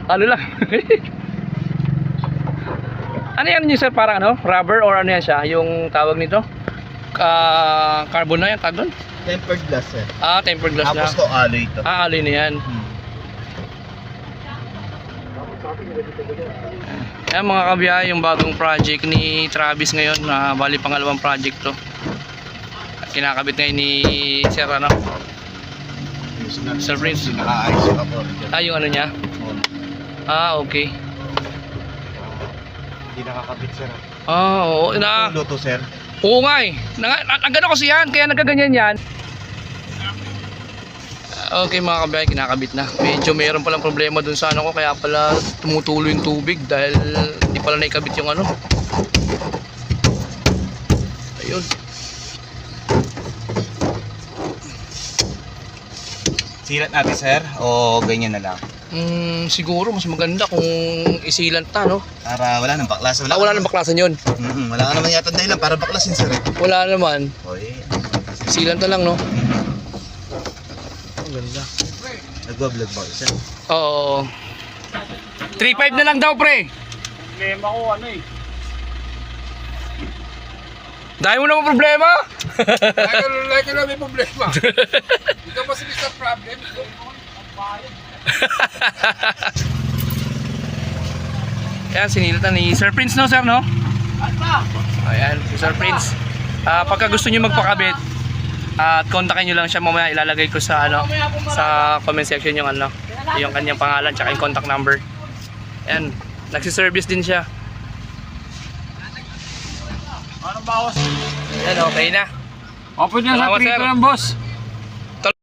Ano lang. Ano yan niyo sir? Parang ano? Rubber or ano yan siya? Yung tawag nito? Carbon na yan, tag doon? Tempered glass sir. Tempered glass na. Tapos to alloy to. Alloy na yan. Yan mga kabiyahe, yung bagong project ni Travis ngayon. Bali pangalawang project to. At kinakabit ngayon ni Sir ano? Sir Prince. Naka-ayos yung kapor. Yung ano niya? Okay. Hindi nakakabit sir. Oo. Luto sir. Oo nga eh. Ang gano'n kasi yan, kaya nagaganyan yan. Okay mga kabiyahe, kinakabit na. Medyo mayroon palang problema dun sa ano ko, kaya pala tumutulo yung tubig dahil hindi pala naikabit yung ano. Ayun. Silat natin sir o ganyan na lang? Siguro mas maganda kung isilan ta, no? Para wala nang baklasan. Wala nang baklasan yun. Wala ka naman yata dahilan para baklasin sir. Wala naman. Oy. Isilan ta lang, no? Ang ganda. Nagwa-vlog ba sir? Oo. 3.5 na lang daw, pre. Problema ko ano eh. Dahil mo naman problema. Like na may problema. Ito ba si Mr. Problem? Ayan, sinilatan ni Sir Prince, no, sir, no? Ayan, Sir Prince. Pagka gusto nyo magpakabit, at kontakin nyo lang siya mamaya, ilalagay ko sa ano, sa comment section yung ano, yung kanyang pangalan tsaka yung contact number. Ayan, nagsi-service din siya. Anong bawas? Ayan, okay na. Open niya sa Salamat, prito sir. ng boss.